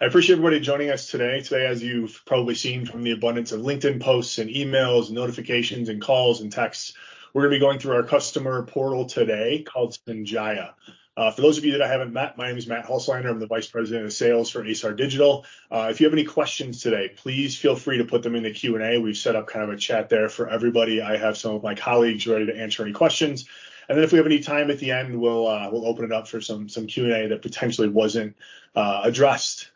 I appreciate everybody joining us today. Today, as you've probably seen from the abundance of LinkedIn posts and emails, notifications and calls and texts, we're going to be going through our customer portal today called SNJYA. For those of you that I haven't met, my name is Matt Hulslander. I'm the Vice President of Sales for ASAR Digital. If you have any questions today, please feel free to put them in the Q&A. We've set up kind of a chat there for everybody. I have some of my colleagues ready to answer any questions. And then if we have any time at the end, we'll open it up for some Q&A that potentially wasn't addressed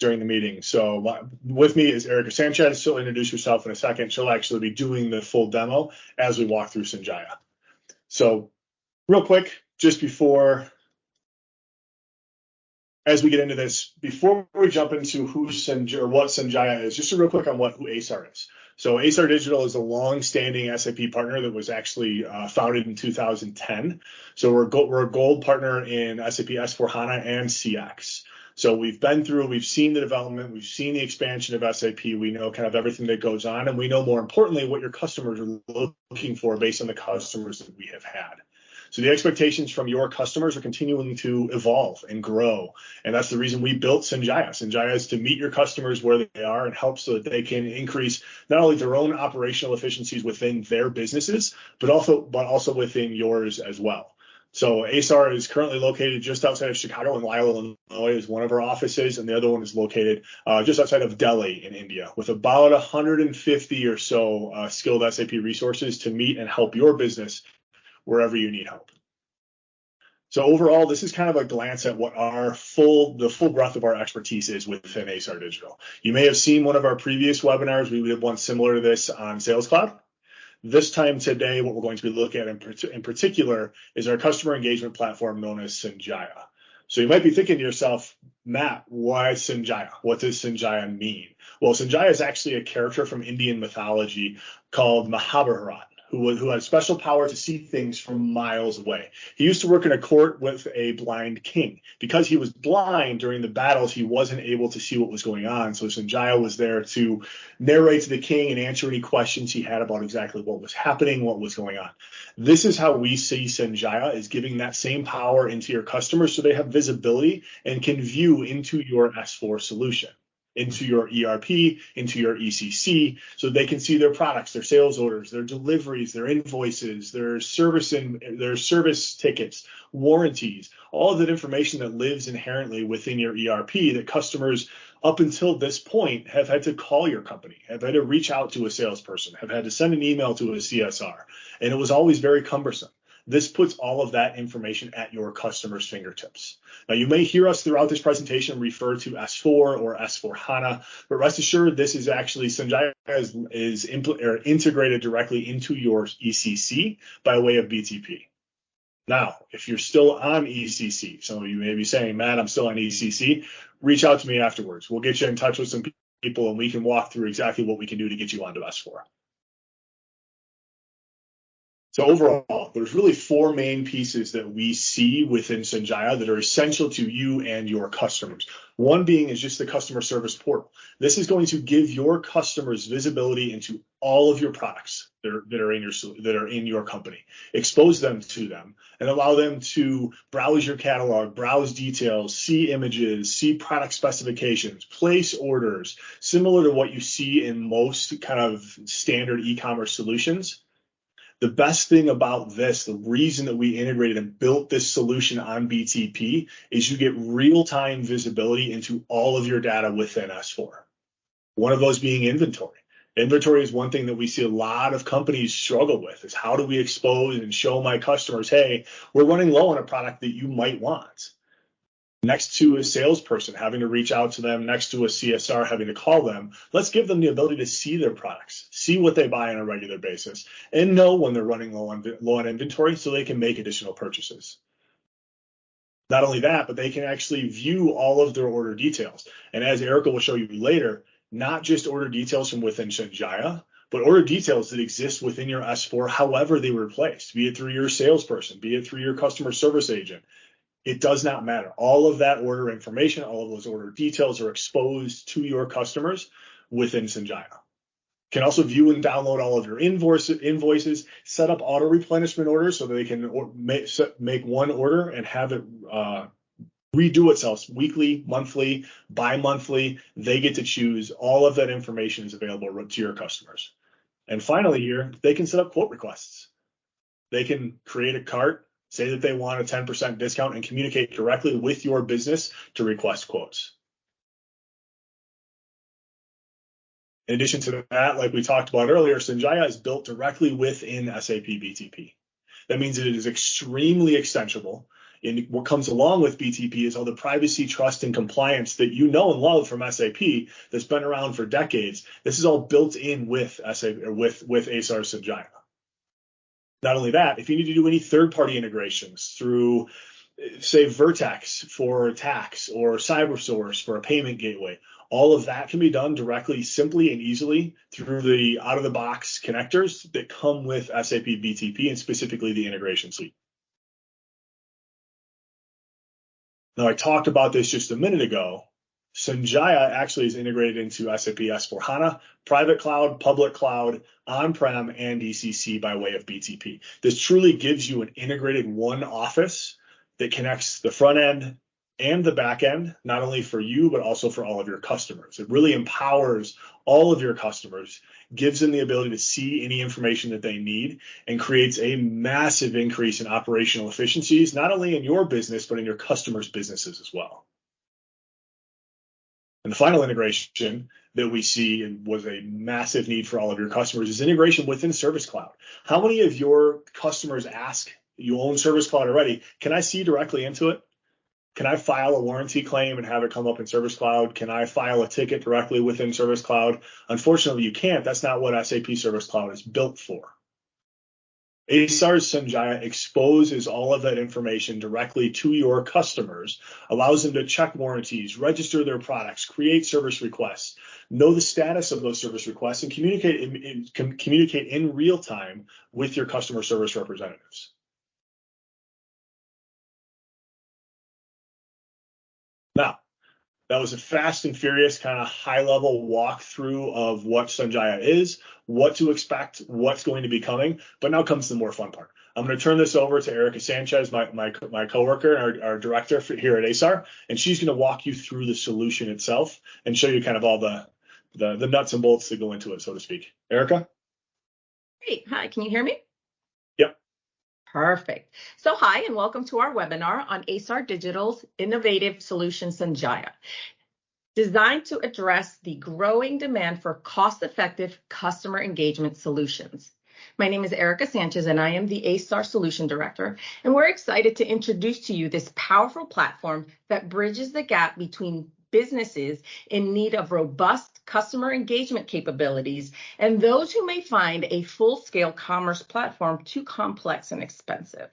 during the meeting. So with me is Erica Sanchez. She'll introduce herself in a second. She'll actually be doing the full demo as we walk through SNJYA. So real quick, just before, as we get into this, before we jump into who SNJYA or what SNJYA is, just a real quick on who ASAR is. So ASAR Digital is a long-standing SAP partner that was actually founded in 2010. So we're a gold partner in SAP S/4HANA and CX. So we've seen the development, we've seen the expansion of SAP, we know kind of everything that goes on, and we know more importantly what your customers are looking for based on the customers that we have had. So the expectations from your customers are continuing to evolve and grow. And that's the reason we built SNJYA. SNJYA is to meet your customers where they are and help so that they can increase not only their own operational efficiencies within their businesses, but also within yours as well. So ASAR is currently located just outside of Chicago, in Lisle, Illinois is one of our offices, and the other one is located just outside of Delhi in India, with about 150 or so skilled SAP resources to meet and help your business wherever you need help. So overall, this is kind of a glance at what the full breadth of our expertise is within ASAR Digital. You may have seen one of our previous webinars. We did one similar to this on Sales Cloud. This time today, what we're going to be looking at in particular is our customer engagement platform known as SNJYA. So you might be thinking to yourself, Matt, why SNJYA? What does SNJYA mean? Well, SNJYA is actually a character from Indian mythology called Mahabharat, who had special power to see things from miles away. He used to work in a court with a blind king. Because he was blind during the battles, he wasn't able to see what was going on. So SNJYA was there to narrate to the king and answer any questions he had about exactly what was happening, what was going on. This is how we see SNJYA, is giving that same power into your customers so they have visibility and can view into your S4 solution, into your ERP, into your ECC, so they can see their products, their sales orders, their deliveries, their invoices, their service tickets, warranties, all of that information that lives inherently within your ERP that customers up until this point have had to call your company, have had to reach out to a salesperson, have had to send an email to a CSR, and it was always very cumbersome. This puts all of that information at your customer's fingertips. Now, you may hear us throughout this presentation refer to S4 or S/4HANA, but rest assured, this is actually SNJYA is integrated directly into your ECC by way of BTP. Now, if you're still on ECC, some of you may be saying, Matt, I'm still on ECC, reach out to me afterwards. We'll get you in touch with some people and we can walk through exactly what we can do to get you onto S4. So overall, there's really four main pieces that we see within SNJYA that are essential to you and your customers. One being is just the customer service portal. This is going to give your customers visibility into all of your products that are in your company. Expose them to them and allow them to browse your catalog, browse details, see images, see product specifications, place orders, similar to what you see in most kind of standard e-commerce solutions. The best thing about this, the reason that we integrated and built this solution on BTP, is you get real-time visibility into all of your data within S4. One of those being inventory. Inventory is one thing that we see a lot of companies struggle with, is how do we expose and show my customers, hey, we're running low on a product that you might want. Next to a salesperson having to reach out to them, next to a CSR having to call them, let's give them the ability to see their products, see what they buy on a regular basis, and know when they're running low on inventory so they can make additional purchases. Not only that, but they can actually view all of their order details. And as Erica will show you later, not just order details from within SNJYA, but order details that exist within your S4, however they were placed, be it through your salesperson, be it through your customer service agent. It does not matter. All of that order information, all of those order details are exposed to your customers within SNJYA. Can also view and download all of your invoices, set up auto replenishment orders so that they can make one order and have it redo itself weekly, monthly, bi-monthly. They get to choose. All of that information is available to your customers. And finally here, they can set up quote requests. They can create a cart, say that they want a 10% discount, and communicate directly with your business to request quotes. In addition to that, like we talked about earlier, SNJYA is built directly within SAP BTP. That means that it is extremely extensible. And what comes along with BTP is all the privacy, trust, and compliance that you know and love from SAP that's been around for decades. This is all built in with SAP or with ASAR SNJYA. Not only that, if you need to do any third-party integrations through, say, Vertex for tax or CyberSource for a payment gateway, all of that can be done directly, simply, and easily through the out-of-the-box connectors that come with SAP BTP and specifically the integration suite. Now, I talked about this just a minute ago. SNJYA actually is integrated into SAP S/4HANA, private cloud, public cloud, on-prem, and ECC by way of BTP. This truly gives you an integrated one office that connects the front end and the back end, not only for you, but also for all of your customers. It really empowers all of your customers, gives them the ability to see any information that they need, and creates a massive increase in operational efficiencies, not only in your business, but in your customers' businesses as well. And the final integration that we see and was a massive need for all of your customers is integration within Service Cloud. How many of your customers ask, you own Service Cloud already, can I see directly into it? Can I file a warranty claim and have it come up in Service Cloud? Can I file a ticket directly within Service Cloud? Unfortunately, you can't. That's not what SAP Service Cloud is built for. ASAR SNJYA exposes all of that information directly to your customers, allows them to check warranties, register their products, create service requests, know the status of those service requests, and communicate in real time with your customer service representatives. Now, that was a fast and furious kind of high-level walkthrough of what SNJYA is, what to expect, what's going to be coming. But now comes the more fun part. I'm going to turn this over to Erica Sanchez, my coworker, our director here at ASAR, and she's going to walk you through the solution itself and show you kind of all the nuts and bolts that go into it, so to speak. Erica? Great. Hi, can you hear me? Yep. Perfect. So hi, and welcome to our webinar on ASAR Digital's innovative solution, SNJYA, designed to address the growing demand for cost-effective customer engagement solutions. My name is Erica Sanchez, and I am the ASAR Solution Director, and we're excited to introduce to you this powerful platform that bridges the gap between businesses in need of robust customer engagement capabilities and those who may find a full-scale commerce platform too complex and expensive.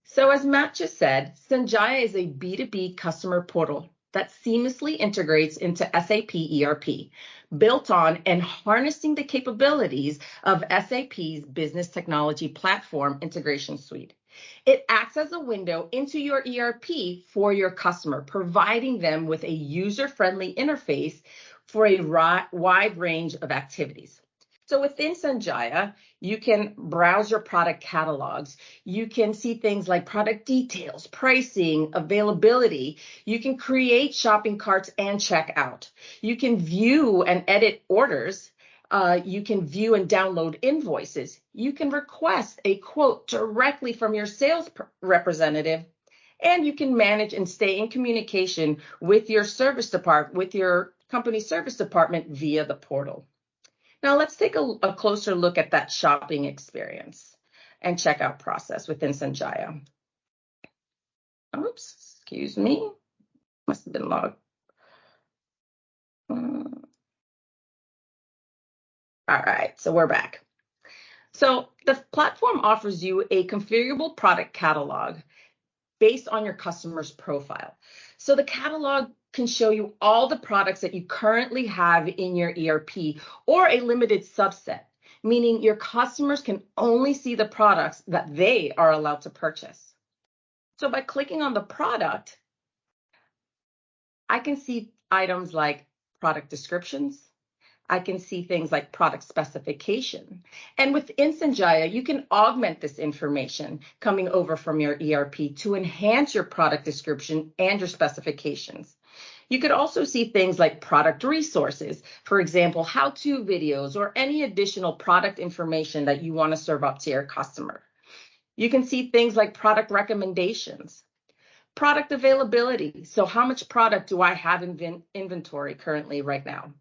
So as Matt just said, SNJYA is a B2B customer portal that seamlessly integrates into SAP ERP, built on and harnessing the capabilities of SAP's Business Technology Platform Integration Suite. It acts as a window into your ERP for your customer, providing them with a user-friendly interface for a wide range of activities. So within SNJYA, you can browse your product catalogs. You can see things like product details, pricing, availability. You can create shopping carts and check out. You can view and edit orders. You can view and download invoices. You can request a quote directly from your sales representative, and you can manage and stay in communication with your service department, with your company service department via the portal. Now let's take a closer look at that shopping experience and checkout process within SNJYA. Oops, excuse me, must have been logged. All right, so we're back. So the platform offers you a configurable product catalog based on your customer's profile. So the catalog can show you all the products that you currently have in your ERP or a limited subset, meaning your customers can only see the products that they are allowed to purchase. So by clicking on the product, I can see items like product descriptions, I can see things like product specification. And within SNJYA, you can augment this information coming over from your ERP to enhance your product description and your specifications. You could also see things like product resources, for example, how-to videos or any additional product information that you want to serve up to your customer. You can see things like product recommendations, product availability. So how much product do I have in inventory currently right now?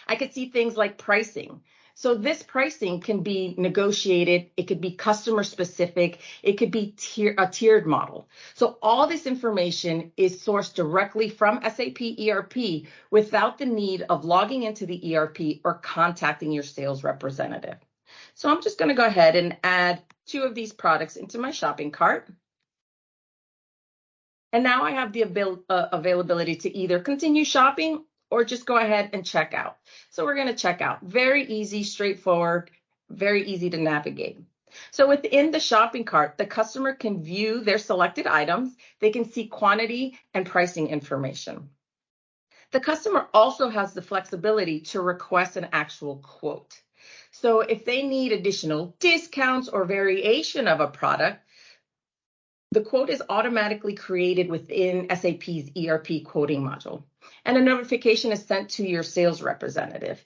I could see things like pricing. So this pricing can be negotiated. It could be customer specific. It could be a tiered model. So all this information is sourced directly from SAP ERP without the need of logging into the ERP or contacting your sales representative. So I'm just going to go ahead and add 2 of these products into my shopping cart. And now I have the availability to either continue shopping or just go ahead and check out. So we're going to check out. Very easy, straightforward, very easy to navigate. So within the shopping cart, the customer can view their selected items. They can see quantity and pricing information. The customer also has the flexibility to request an actual quote. So if they need additional discounts or variation of a product, the quote is automatically created within SAP's ERP quoting module, and a notification is sent to your sales representative.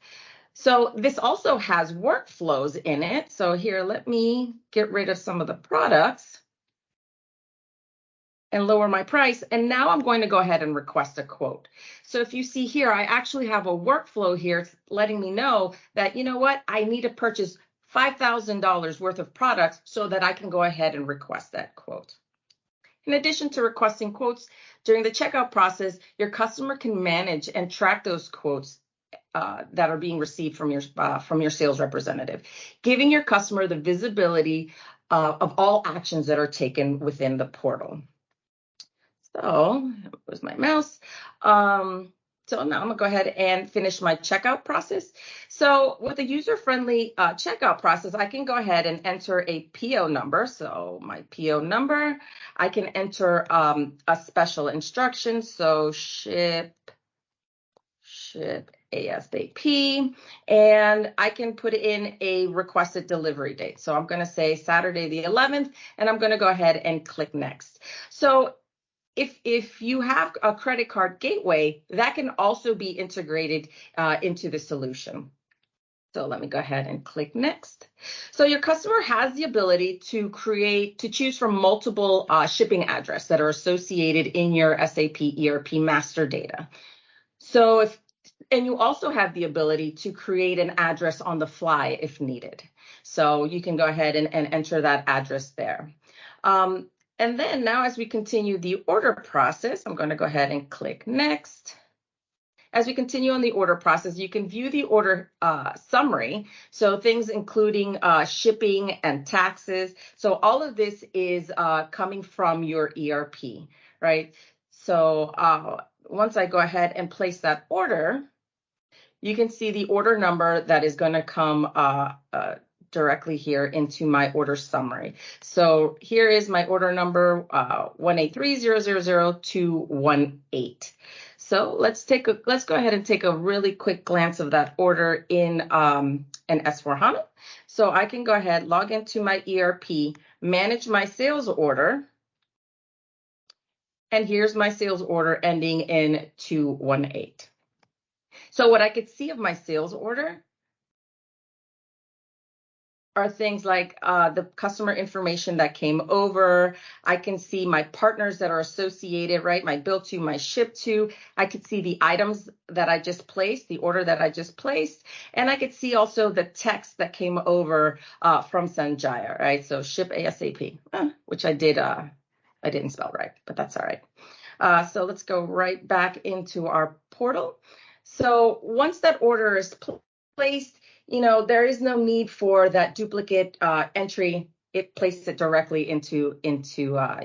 So this also has workflows in it. So here, let me get rid of some of the products and lower my price. And now I'm going to go ahead and request a quote. So if you see here, I actually have a workflow here letting me know that, you know what, I need to purchase $5,000 worth of products so that I can go ahead and request that quote. In addition to requesting quotes, during the checkout process, your customer can manage and track those quotes that are being received from your sales representative, giving your customer the visibility of all actions that are taken within the portal. So where's my mouse? So now I'm gonna go ahead and finish my checkout process. So with a user-friendly checkout process, I can go ahead and enter a PO number. So my PO number, I can enter a special instruction. So ship ASAP, and I can put in a requested delivery date. So I'm gonna say Saturday the 11th, and I'm gonna go ahead and click next. So if you have a credit card gateway, that can also be integrated into the solution. So let me go ahead and click next. So your customer has the ability to choose from multiple shipping addresses that are associated in your SAP ERP master data. And you also have the ability to create an address on the fly if needed. So you can go ahead and enter that address there. And then now as we continue the order process, I'm going to go ahead and click next. As we continue on the order process, you can view the order summary. So things including shipping and taxes. So all of this is coming from your ERP, right? So once I go ahead and place that order, you can see the order number that is going to come directly here into my order summary. So here is my order number 183000218. So let's go ahead and take a really quick glance of that order in an S/4HANA. So I can go ahead, log into my ERP, manage my sales order, and here's my sales order ending in 218. So what I could see of my sales order are things like the customer information that came over. I can see my partners that are associated, right? My bill to, my ship to. I could see the items that I just placed, the order that I just placed. And I could see also the text that came over from SNJYA, right? So ship ASAP, which I didn't spell right, but that's all right. So let's go right back into our portal. So once that order is placed, there is no need for that duplicate entry. It places it directly into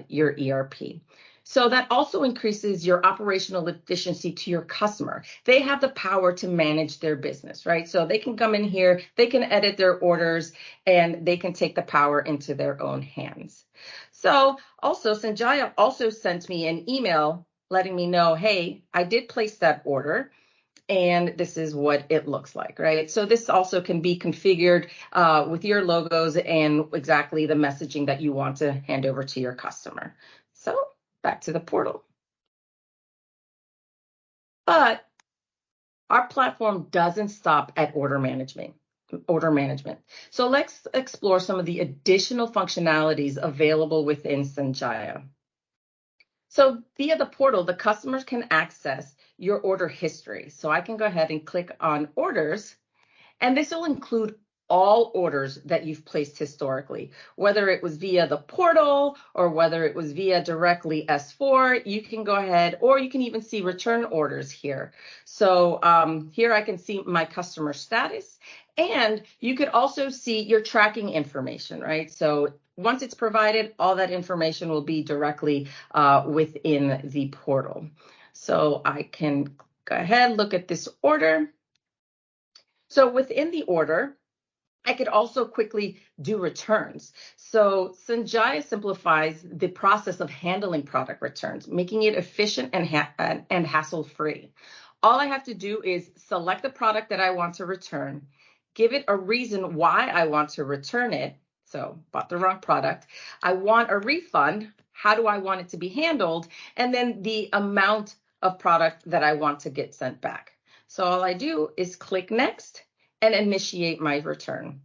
your ERP. So that also increases your operational efficiency to your customer. They have the power to manage their business, right? So they can come in here, they can edit their orders, and they can take the power into their own hands. So also, SNJYA also sent me an email letting me know, hey, I did place that order. and this is what it looks like, right? So this also can be configured with your logos and exactly the messaging that you want to hand over to your customer. So back to the portal. But our platform doesn't stop at order management. So let's explore some of the additional functionalities available within SNJYA. So via the portal, the customers can access your order history. So I can go ahead and click on orders, and this will include all orders that you've placed historically, whether it was via the portal or whether it was via directly S4, you can go ahead, or you can even see return orders here. So here I can see my customer status, and you could also see your tracking information, right? So once it's provided, all that information will be directly within the portal. So I can go ahead, look at this order. So within the order, I could also quickly do returns. So SNJYA simplifies the process of handling product returns, making it efficient and hassle-free. All I have to do is select the product that I want to return, give it a reason why I want to return it. So bought the wrong product. I want a refund. How do I want it to be handled? And then the amount of product that I want to get sent back. So all I do is click next and initiate my return.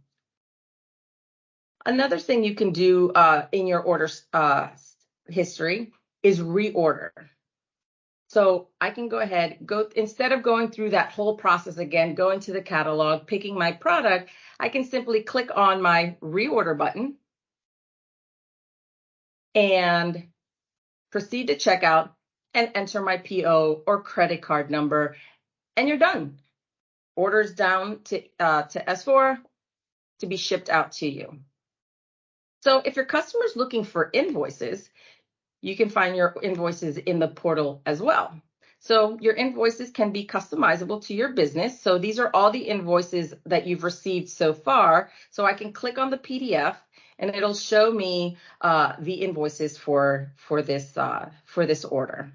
Another thing you can do in your order history is reorder. So I can go ahead, instead of going through that whole process again, going to the catalog, picking my product, I can simply click on my reorder button and proceed to checkout and enter my PO or credit card number, and you're done. Orders down to S4 to be shipped out to you. So if your customer's looking for invoices, you can find your invoices in the portal as well. So your invoices can be customizable to your business. So these are all the invoices that you've received so far. So I can click on the PDF and it'll show me the invoices for this order,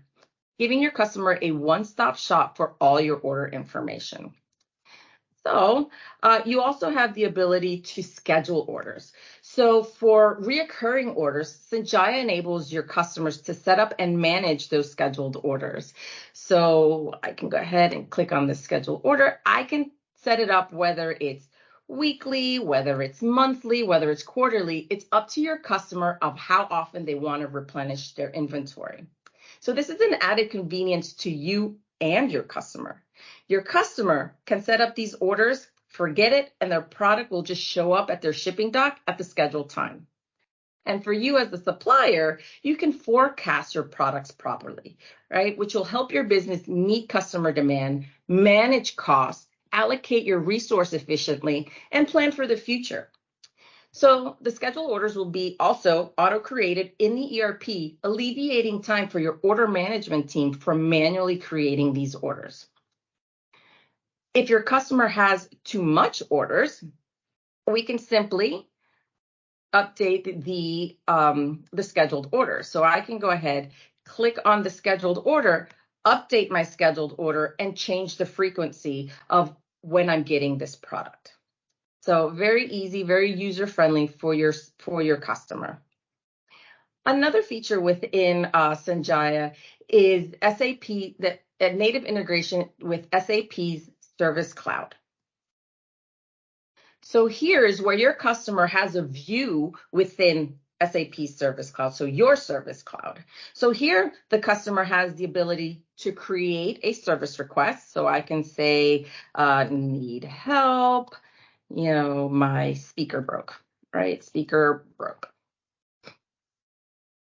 giving your customer a one-stop shop for all your order information. So you also have the ability to schedule orders. So for reoccurring orders, SNJYA enables your customers to set up and manage those scheduled orders. So I can go ahead and click on the schedule order. I can set it up whether it's weekly, whether it's monthly, whether it's quarterly. It's up to your customer of how often they want to replenish their inventory. So this is an added convenience to you and your customer. Your customer can set up these orders, forget it, and their product will just show up at their shipping dock at the scheduled time. And for you as the supplier, you can forecast your products properly, right? Which will help your business meet customer demand, manage costs, allocate your resource efficiently, and plan for the future. So the scheduled orders will be also auto-created in the ERP, alleviating time for your order management team from manually creating these orders. If your customer has too much orders, we can simply update the scheduled order. So I can go ahead, click on the scheduled order, update my scheduled order, and change the frequency of when I'm getting this product. So very easy, very user-friendly for your customer. Another feature within SNJYA is SAP, that native integration with SAP's Service Cloud. So here's where your customer has a view within SAP Service Cloud, so your Service Cloud. So here the customer has the ability to create a service request. So I can say, need help. My speaker broke, right? Speaker broke.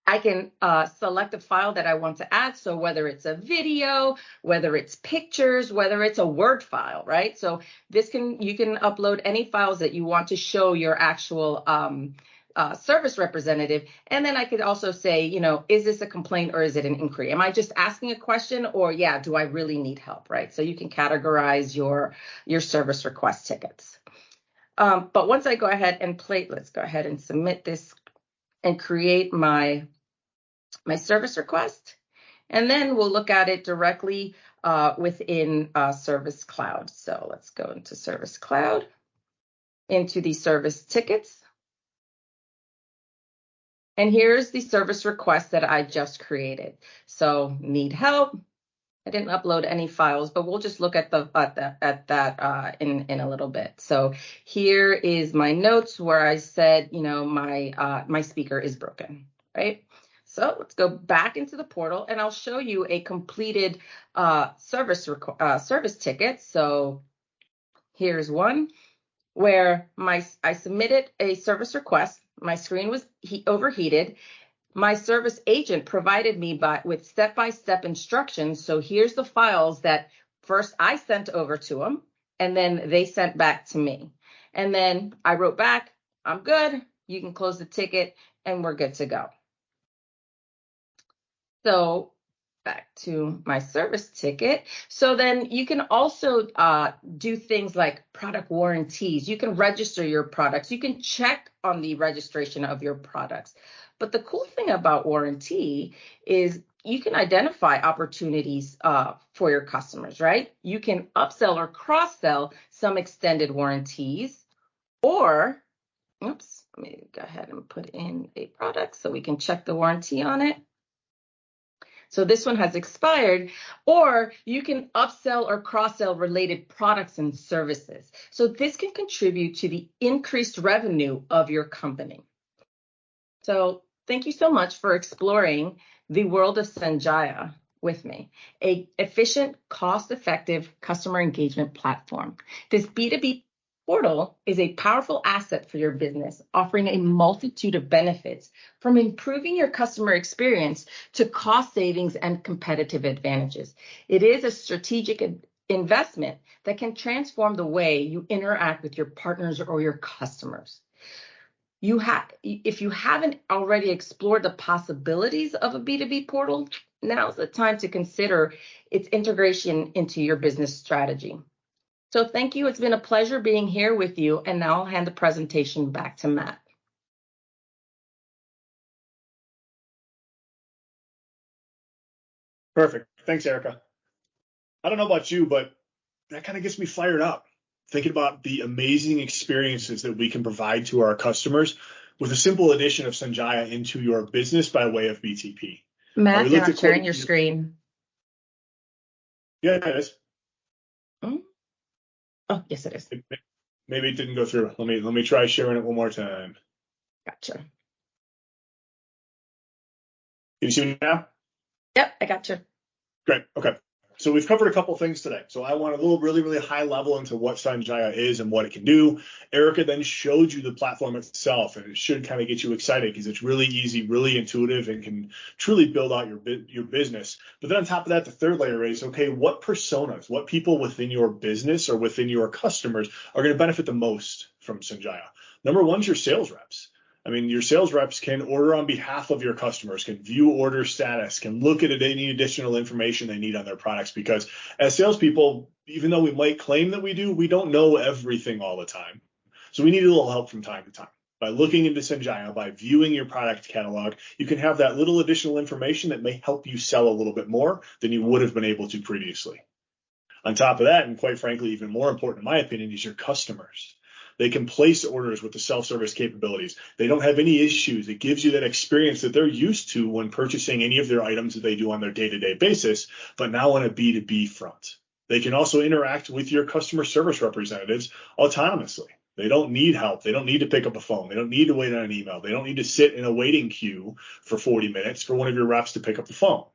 I can select a file that I want to add. So whether it's a video, whether it's pictures, whether it's a Word file, right? So you can upload any files that you want to show your actual service representative. And then I could also say, is this a complaint or is it an inquiry? Am I just asking a question, or do I really need help, right? So you can categorize your service request tickets. But once I go ahead and let's go ahead and submit this and create my service request. And then we'll look at it directly within Service Cloud. So let's go into Service Cloud, into the service tickets. And here's the service request that I just created. So need help. I didn't upload any files, but we'll just look at that in a little bit. So here is my notes where I said, my speaker is broken, right? So let's go back into the portal, and I'll show you a completed service ticket. So here's one where I submitted a service request. My screen was overheated. My service agent provided me with step-by-step instructions. So here's the files that first I sent over to them, and then they sent back to me. And then I wrote back, I'm good. You can close the ticket, and we're good to go. So back to my service ticket. So then you can also do things like product warranties. You can register your products. You can check on the registration of your products. But the cool thing about warranty is you can identify opportunities for your customers, right? You can upsell or cross-sell some extended warranties, or, oops, let me go ahead and put in a product so we can check the warranty on it. So this one has expired, or you can upsell or cross-sell related products and services. So this can contribute to the increased revenue of your company. So thank you so much for exploring the world of SNJYA with me, an efficient, cost-effective customer engagement platform. This B2B portal is a powerful asset for your business, offering a multitude of benefits from improving your customer experience to cost savings and competitive advantages. It is a strategic investment that can transform the way you interact with your partners or your customers. If you haven't already explored the possibilities of a B2B portal, now's the time to consider its integration into your business strategy. So thank you. It's been a pleasure being here with you. And now I'll hand the presentation back to Matt. Perfect. Thanks, Erica. I don't know about you, but that kind of gets me fired up, thinking about the amazing experiences that we can provide to our customers with a simple addition of SNJYA into your business by way of BTP. Matt, you're not sharing your screen. Yeah, it is. Oh, yes, it is. Maybe it didn't go through. Let me try sharing it one more time. Gotcha. Can you see me now? Yep, I got you. Great. Okay. So we've covered a couple things today. So I went a little really high level into what SNJYA is and what it can do. Erica then showed you the platform itself, and it should kind of get you excited because it's really easy, really intuitive, and can truly build out your business. But then on top of that, the third layer is, okay, what personas, what people within your business or within your customers are going to benefit the most from SNJYA? Number one is your sales reps. I mean, your sales reps can order on behalf of your customers, can view order status, can look at any additional information they need on their products, because as salespeople, even though we might claim that we do, we don't know everything all the time. So we need a little help from time to time. By looking into SNJYA, by viewing your product catalog, you can have that little additional information that may help you sell a little bit more than you would have been able to previously. On top of that, and quite frankly, even more important in my opinion, is your customers. They can place orders with the self-service capabilities. They don't have any issues. It gives you that experience that they're used to when purchasing any of their items that they do on their day-to-day basis, but now on a B2B front. They can also interact with your customer service representatives autonomously. They don't need help. They don't need to pick up a phone. They don't need to wait on an email. They don't need to sit in a waiting queue for 40 minutes for one of your reps to pick up the phone.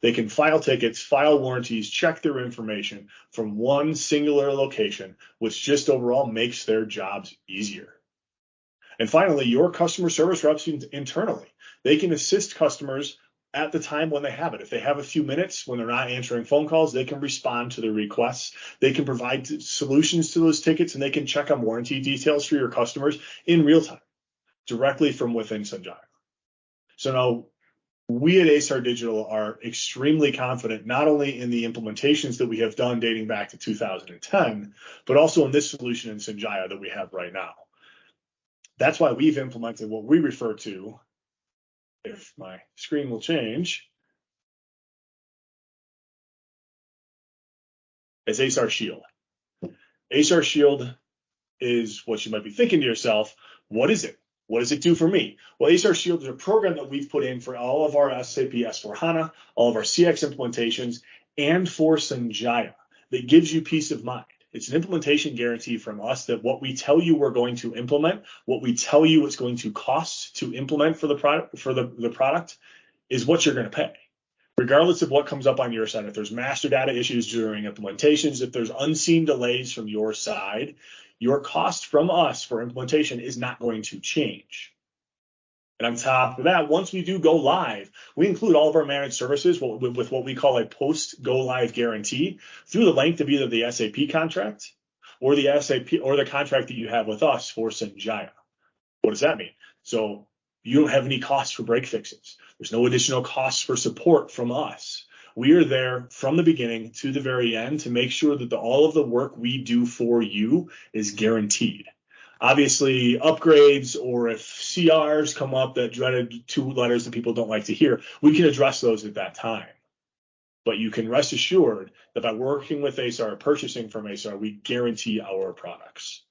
They can file tickets, file warranties, check their information from one singular location, which just overall makes their jobs easier. And finally, your customer service reps internally, they can assist customers at the time when they have it. If they have a few minutes when they're not answering phone calls, they can respond to their requests. They can provide solutions to those tickets, and they can check on warranty details for your customers in real time, directly from within SNJYA. So now, we at ASAR Digital are extremely confident not only in the implementations that we have done dating back to 2010, but also in this solution in SNJYA that we have right now. That's why we've implemented what we refer to, if my screen will change, is ASAR Shield. ASAR Shield is what you might be thinking to yourself, what is it? What does it do for me? Well, ASAR Shield is a program that we've put in for all of our SAP S/4HANA, all of our CX implementations, and for SNJYA that gives you peace of mind. It's an implementation guarantee from us that what we tell you we're going to implement, what we tell you it's going to cost to implement for the product is what you're going to pay. Regardless of what comes up on your side, if there's master data issues during implementations, if there's unseen delays from your side, your cost from us for implementation is not going to change. And on top of that, once we do go live, we include all of our managed services with what we call a post-go live guarantee through the length of either the SAP contract or the contract that you have with us for SNJYA. What does that mean? So you don't have any costs for break fixes. There's no additional costs for support from us. We are there from the beginning to the very end to make sure that all of the work we do for you is guaranteed. Obviously, upgrades or if CRs come up, that dreaded 2 letters that people don't like to hear, we can address those at that time. But you can rest assured that by working with ASAR, purchasing from ASAR, we guarantee our products.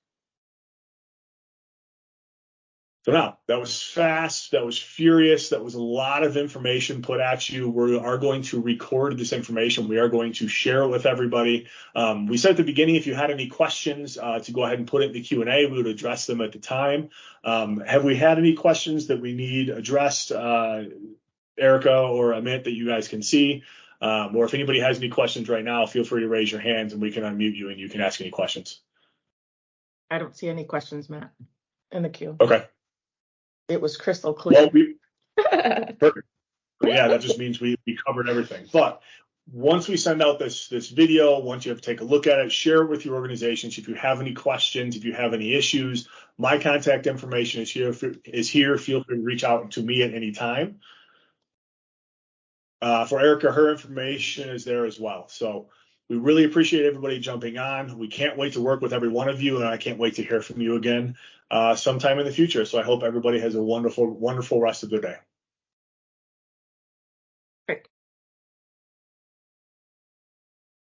So now, that was fast, that was furious, that was a lot of information put at you. We are going to record this information. We are going to share it with everybody. We said at the beginning, if you had any questions, to go ahead and put it in the Q&A, we would address them at the time. Have we had any questions that we need addressed, Erica or Amit, that you guys can see? Or if anybody has any questions right now, feel free to raise your hands and we can unmute you and you can ask any questions. I don't see any questions, Matt, in the queue. Okay. It was crystal clear. Well, perfect. Yeah, that just means we covered everything. But once we send out this video, once you have to take a look at it, share it with your organizations. If you have any questions, if you have any issues, my contact information is here. Feel free to reach out to me at any time. For Erica, her information is there as well. So we really appreciate everybody jumping on. We can't wait to work with every one of you, and I can't wait to hear from you again sometime in the future. So I hope everybody has a wonderful, wonderful rest of their day.